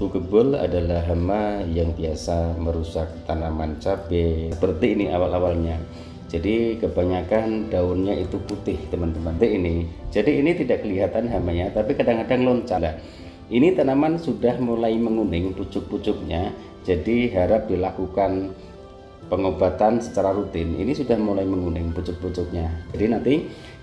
Kutu kebul adalah hama yang biasa merusak tanaman cabai. Seperti ini awal-awalnya. Jadi kebanyakan daunnya itu putih, teman-teman. Jadi ini tidak kelihatan hamanya, tapi kadang-kadang loncat. Ini tanaman sudah mulai menguning pucuk-pucuknya. Jadi harap dilakukan pengobatan secara rutin. Ini sudah mulai menguning pucuk-pucuknya. Jadi nanti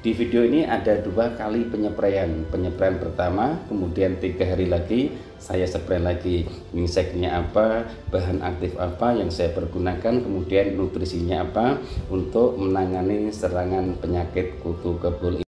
di video ini ada 2 kali penyepraian. Penyepraian pertama, kemudian 3 hari lagi saya spray lagi. Inseknya apa, bahan aktif apa yang saya pergunakan, kemudian nutrisinya apa untuk menangani serangan penyakit kutu kebul.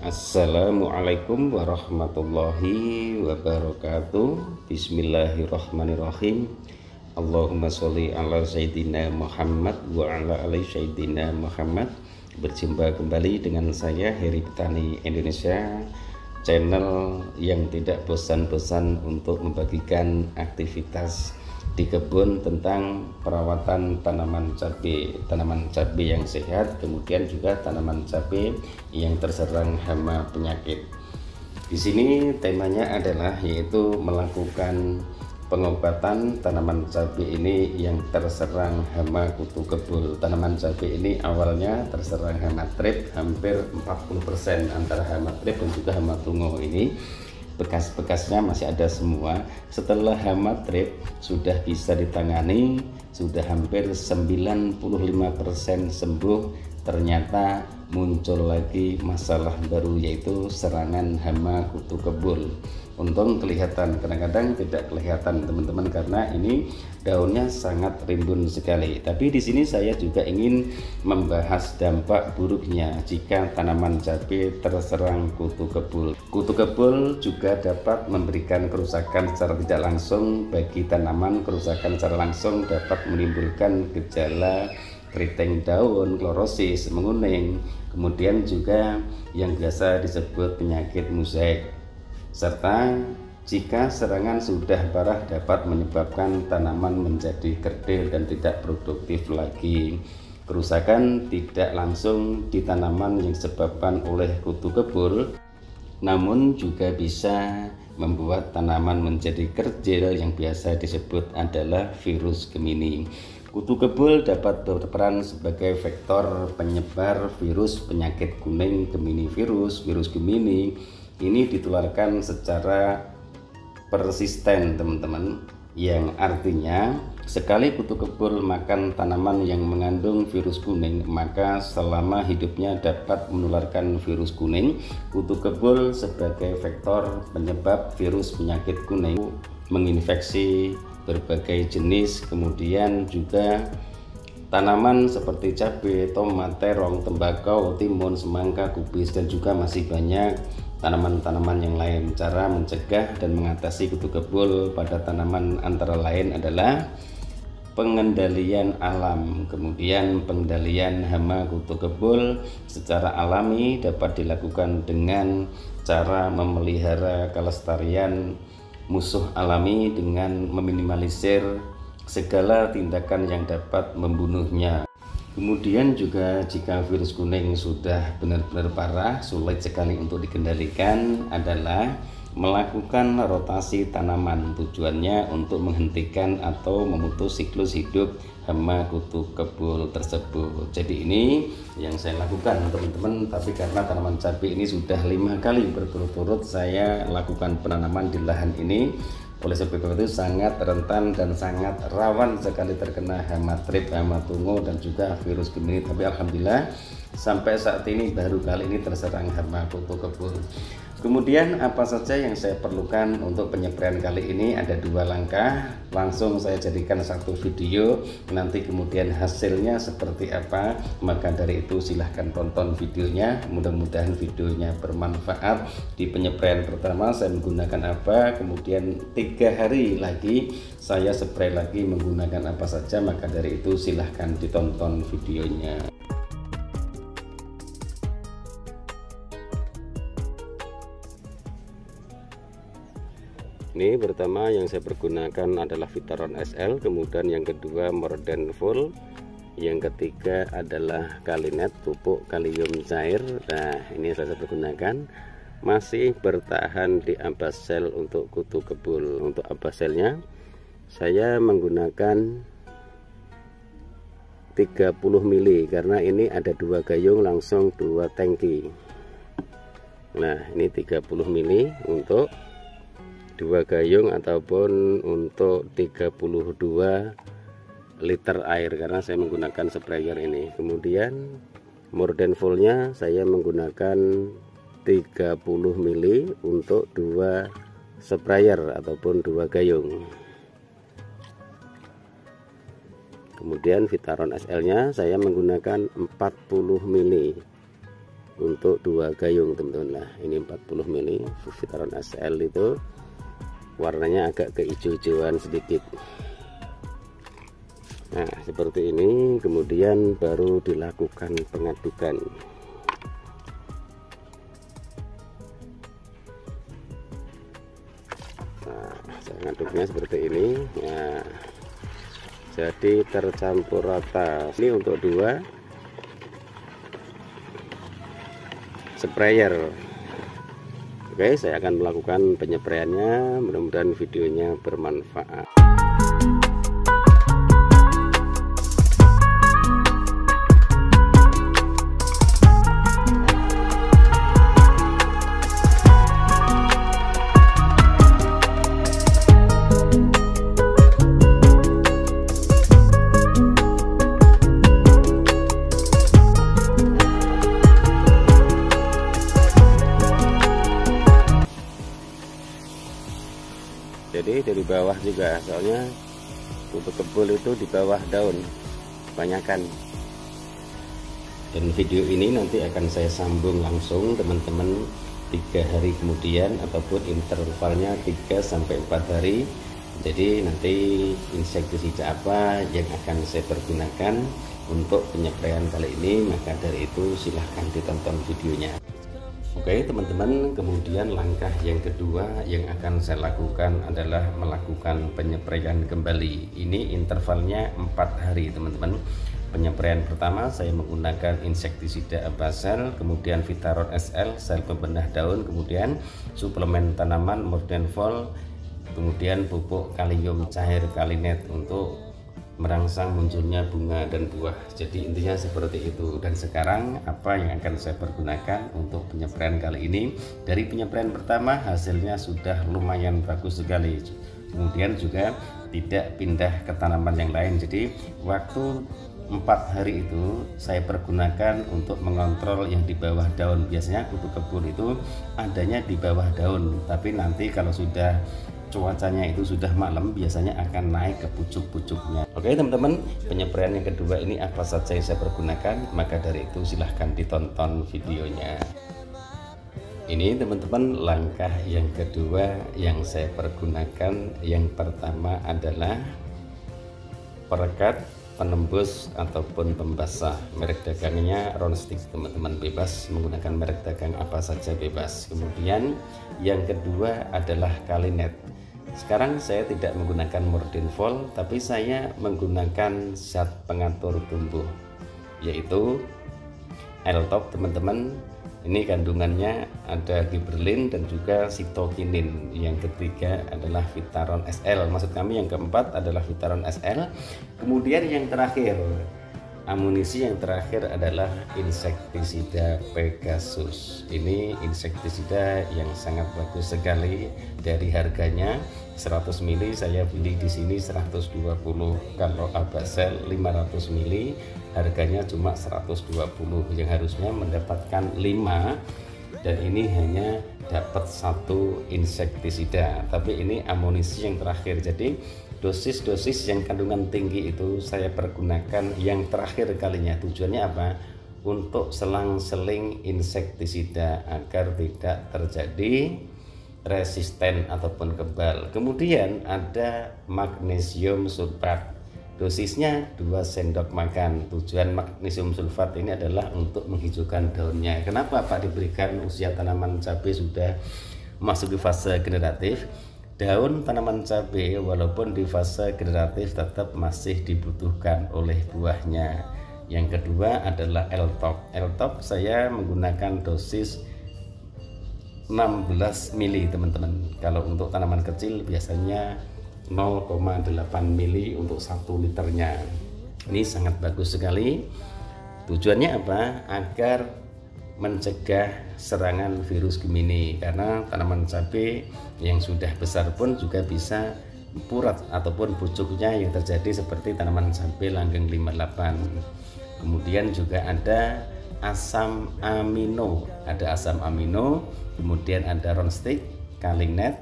Assalamualaikum warahmatullahi wabarakatuh. Bismillahirrahmanirrahim. Allahumma sholli ala sayyidina Muhammad wa ala ali sayyidina Muhammad. Berjumpa kembali dengan saya Heri Petani Indonesia, channel yang tidak bosan-bosan untuk membagikan aktivitas di kebun tentang perawatan tanaman cabai yang sehat, kemudian juga tanaman cabai yang terserang hama penyakit. Di sini temanya adalah yaitu melakukan pengobatan tanaman cabai ini yang terserang hama kutu kebul. Tanaman cabai ini awalnya terserang hama trip hampir 40% antara hama trip dan juga hama tungo. Ini bekas-bekasnya masih ada semua. Setelah hama trip sudah bisa ditangani, sudah hampir 95% sembuh, ternyata muncul lagi masalah baru yaitu serangan hama kutu kebul. Untung kelihatan, kadang-kadang tidak kelihatan teman-teman karena ini daunnya sangat rimbun sekali. Tapi di sini saya juga ingin membahas dampak buruknya jika tanaman cabai terserang kutu kebul. Kutu kebul juga dapat memberikan kerusakan secara tidak langsung bagi tanaman. Kerusakan secara langsung dapat menimbulkan gejala keriting daun, klorosis, menguning, kemudian juga yang biasa disebut penyakit mozaik. Serta jika serangan sudah parah dapat menyebabkan tanaman menjadi kerdil dan tidak produktif lagi. Kerusakan tidak langsung di tanaman yang disebabkan oleh kutu kebul, namun juga bisa membuat tanaman menjadi kerdil yang biasa disebut adalah virus Gemini. Kutu kebul dapat berperan sebagai vektor penyebar virus penyakit kuning Gemini virus Gemini. Ini ditularkan secara persisten teman-teman, yang artinya sekali kutu kebul makan tanaman yang mengandung virus kuning, maka selama hidupnya dapat menularkan virus kuning. Kutu kebul sebagai vektor penyebab virus penyakit kuning menginfeksi berbagai jenis, kemudian juga tanaman seperti cabai, tomat, terong, tembakau, timun, semangka, kubis, dan juga masih banyak tanaman-tanaman yang lain. Cara mencegah dan mengatasi kutu kebul pada tanaman antara lain adalah pengendalian alam, kemudian pengendalian hama kutu kebul secara alami dapat dilakukan dengan cara memelihara kelestarian musuh alami dengan meminimalisir segala tindakan yang dapat membunuhnya. Kemudian juga jika virus kuning sudah benar-benar parah, sulit sekali untuk dikendalikan, adalah melakukan rotasi tanaman. Tujuannya untuk menghentikan atau memutus siklus hidup hama kutu kebul tersebut. Jadi ini yang saya lakukan teman-teman, tapi karena tanaman cabai ini sudah 5 kali berturut-turut saya lakukan penanaman di lahan ini, oleh sebab itu sangat rentan dan sangat rawan sekali terkena hama trip, hama tungo, dan juga virus Gemini. Tapi alhamdulillah sampai saat ini baru kali ini terserang hama kutu kebul. Kemudian apa saja yang saya perlukan untuk penyepraian kali ini? Ada 2 langkah, langsung saya jadikan satu video, nanti kemudian hasilnya seperti apa. Maka dari itu silahkan tonton videonya, mudah-mudahan videonya bermanfaat. Di penyepraian pertama saya menggunakan apa, kemudian 3 hari lagi saya spray lagi menggunakan apa saja. Maka dari itu silahkan ditonton videonya. Ini pertama yang saya pergunakan adalah Vitaron SL, kemudian yang kedua Mordenfol, yang ketiga adalah Kalinet pupuk kalium cair. Nah ini saya pergunakan, masih bertahan di Abaxel untuk kutu kebul. Untuk Abaxelnya saya menggunakan 30 mili karena ini ada 2 gayung langsung 2 tangki. Nah ini 30 mili untuk 2 gayung ataupun untuk 32 liter air karena saya menggunakan sprayer ini. Kemudian Mordenfol-nya saya menggunakan 30 mili untuk 2 sprayer ataupun 2 gayung. Kemudian Vitaron SL-nya saya menggunakan 40 mili untuk 2 gayung teman-teman. Nah ini 40 mili Vitaron SL itu warnanya agak kehijau-hijauan sedikit. Nah seperti ini, kemudian baru dilakukan pengadukan. Nah saya ngaduknya seperti ini. Nah jadi tercampur rata. Ini untuk 2 sprayer. Oke, saya akan melakukan penyepraiannya, mudah-mudahan videonya bermanfaat. Jadi dari bawah juga, soalnya kutu kebul itu di bawah daun kebanyakan. Dan video ini nanti akan saya sambung langsung teman-teman 3 hari kemudian ataupun intervalnya 3-4 hari. Jadi nanti insektisida apa yang akan saya pergunakan untuk penyepraian kali ini, maka dari itu silahkan ditonton videonya. Oke teman-teman, kemudian langkah yang kedua yang akan saya lakukan adalah melakukan penyepraian kembali. Ini intervalnya 4 hari teman-teman. Penyepraian pertama saya menggunakan insektisida Abaxel, kemudian Vitaron SL sel pembenah daun, kemudian suplemen tanaman Mordenfol, kemudian pupuk kalium cair Kalinet untuk merangsang munculnya bunga dan buah. Jadi intinya seperti itu. Dan sekarang apa yang akan saya pergunakan untuk penyepraian kali ini? Dari penyepraian pertama hasilnya sudah lumayan bagus sekali, kemudian juga tidak pindah ke tanaman yang lain. Jadi waktu 4 hari itu saya pergunakan untuk mengontrol yang di bawah daun. Biasanya kutu kebul itu adanya di bawah daun, tapi nanti kalau sudah cuacanya itu sudah malam biasanya akan naik ke pucuk-pucuknya. Oke teman-teman, penyepraian yang kedua ini apa saja yang saya pergunakan, maka dari itu silahkan ditonton videonya. Ini teman-teman langkah yang kedua yang saya pergunakan. Yang pertama adalah perekat penembus ataupun pembasah. Merek dagangnya Ronstick teman-teman, bebas menggunakan merek dagang apa saja bebas. Kemudian yang kedua adalah Kalinet. Sekarang saya tidak menggunakan Mordenfol, tapi saya menggunakan zat pengatur tumbuh, yaitu L-Top teman-teman. Ini kandungannya ada gibberellin dan juga sitokinin. Yang ketiga adalah Vitaron SL. Maksud kami yang keempat adalah Vitaron SL. Kemudian yang terakhir, amunisi yang terakhir adalah insektisida Pegasus. Ini insektisida yang sangat bagus sekali. Dari harganya 100 ml saya beli di sini 120. Kalau Abasel 500 ml harganya cuma 120, yang harusnya mendapatkan 5, dan ini hanya dapat 1 insektisida. Tapi ini amunisi yang terakhir. Jadi dosis-dosis yang kandungan tinggi itu saya pergunakan yang terakhir kalinya. Tujuannya apa? Untuk selang-seling insektisida agar tidak terjadi resisten ataupun kebal. Kemudian ada magnesium sulfat. Dosisnya 2 sendok makan. Tujuan magnesium sulfat ini adalah untuk menghijaukan daunnya. Kenapa Pak diberikan usia tanaman cabai sudah masuk di fase generatif? Daun tanaman cabai walaupun di fase generatif tetap masih dibutuhkan oleh buahnya. Yang kedua adalah L-top. L-top saya menggunakan dosis 16 mili teman-teman. Kalau untuk tanaman kecil biasanya 0,8 mili untuk 1 liternya. Ini sangat bagus sekali. Tujuannya apa? Agar mencegah serangan virus Gemini, karena tanaman cabai yang sudah besar pun juga bisa purat ataupun pucuknya yang terjadi seperti tanaman cabai langgeng 58. Kemudian juga ada asam amino, kemudian ada Ronstick, Kalingnet,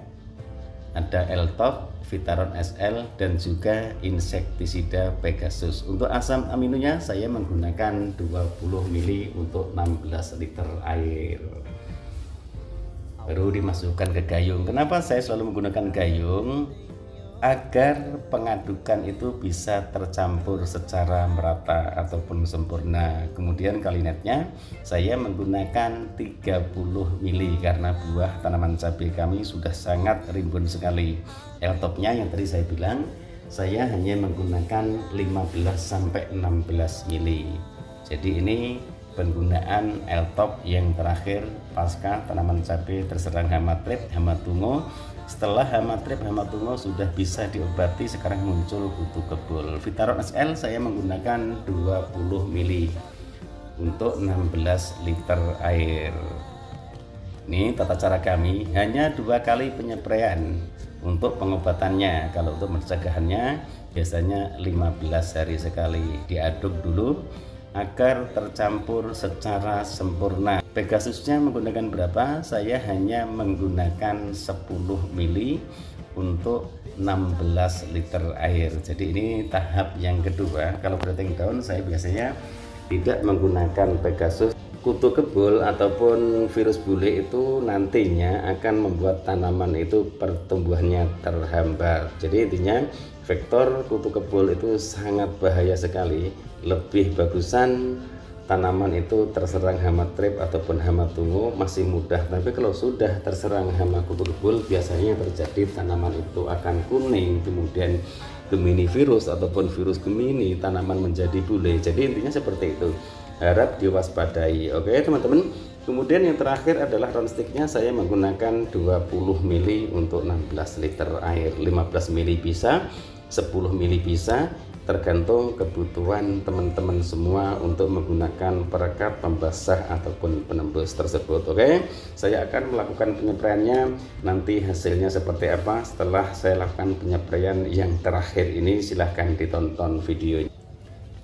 ada L-top, Vitaron SL, dan juga insektisida Pegasus. Untuk asam aminonya saya menggunakan 20 ml untuk 16 liter air. Baru dimasukkan ke gayung. Kenapa saya selalu menggunakan gayung? Agar pengadukan itu bisa tercampur secara merata ataupun sempurna. Kemudian kalinetnya saya menggunakan 30 mili karena buah tanaman cabai kami sudah sangat rimbun sekali. L-topnya yang tadi saya bilang saya hanya menggunakan 15-16 mili. Jadi ini penggunaan L-top yang terakhir pasca tanaman cabai terserang hama trip, hama tungo. Setelah hama trip, hama tungo sudah bisa diobati, sekarang muncul kutu kebul. Vitaron SL saya menggunakan 20 mili untuk 16 liter air. Ini tata cara kami, hanya 2 kali penyepraian untuk pengobatannya. Kalau untuk pencegahannya biasanya 15 hari sekali. Diaduk dulu agar tercampur secara sempurna. Pegasusnya menggunakan berapa? Saya hanya menggunakan 10 mili untuk 16 liter air. Jadi ini tahap yang kedua. Kalau beranting daun saya biasanya tidak menggunakan Pegasus. Kutu kebul ataupun virus bule itu nantinya akan membuat tanaman itu pertumbuhannya terhambat. Jadi intinya vektor kutu kebul itu sangat bahaya sekali. Lebih bagusan tanaman itu terserang hama trip ataupun hama tungo masih mudah, tapi kalau sudah terserang hama kutu kebul biasanya terjadi tanaman itu akan kuning, kemudian Gemini virus ataupun virus Gemini tanaman menjadi bule. Jadi intinya seperti itu, harap diwaspadai. Oke teman-teman. Kemudian yang terakhir adalah Ronsticknya saya menggunakan 20 mili untuk 16 liter air. 15 mili bisa, 10 mili bisa, tergantung kebutuhan teman-teman semua untuk menggunakan perekat, pembasah ataupun penembus tersebut. Oke, saya akan melakukan penyepraiannya, nanti hasilnya seperti apa setelah saya lakukan penyepraian yang terakhir ini. Silahkan ditonton videonya.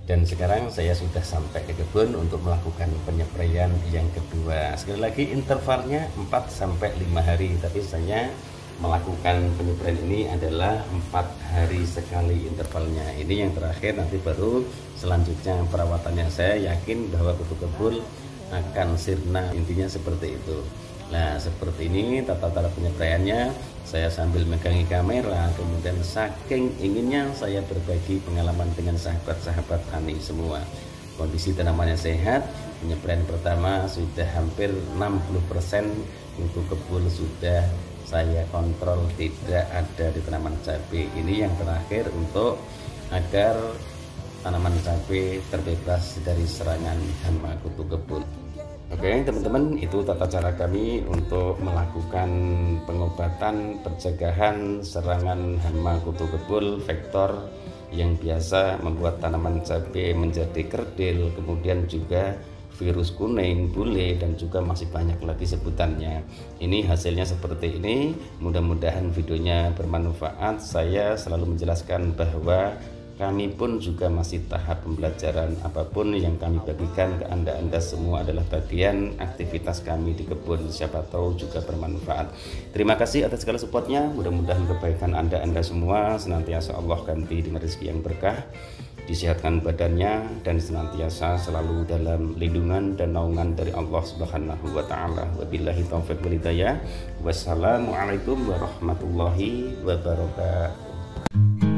Dan sekarang saya sudah sampai ke kebun untuk melakukan penyepraian yang kedua. Sekali lagi intervalnya 4-5 hari, tapi saya melakukan penyepraian ini adalah 4 hari sekali intervalnya. Ini yang terakhir, nanti baru selanjutnya perawatannya. Saya yakin bahwa kutu kebul akan sirna, intinya seperti itu. Nah seperti ini tata cara penyepraiannya. Saya sambil megangi kamera, kemudian saking inginnya saya berbagi pengalaman dengan sahabat-sahabat tani semua. Kondisi tanamannya sehat, penyepraian pertama sudah hampir 60%, kutu kebul sudah saya kontrol tidak ada di tanaman cabai. Ini yang terakhir untuk agar tanaman cabai terbebas dari serangan hama kutu kebul. Oke teman-teman, itu tata cara kami untuk melakukan pengobatan pencegahan serangan hama kutu kebul vektor yang biasa membuat tanaman cabai menjadi kerdil, kemudian juga virus kuning, bule, dan juga masih banyak lagi sebutannya. Ini hasilnya seperti ini. Mudah-mudahan videonya bermanfaat. Saya selalu menjelaskan bahwa kami pun juga masih tahap pembelajaran. Apapun yang kami bagikan ke Anda semua adalah bagian aktivitas kami di kebun. Siapa tahu juga bermanfaat. Terima kasih atas segala supportnya. Mudah-mudahan kebaikan Anda semua senantiasa Allah ganti dengan rezeki yang berkah, disehatkan badannya, dan senantiasa selalu dalam lindungan dan naungan dari Allah Subhanahu wa taala. Wabillahi taufiq wal hidayah. Wassalamualaikum warahmatullahi wabarakatuh.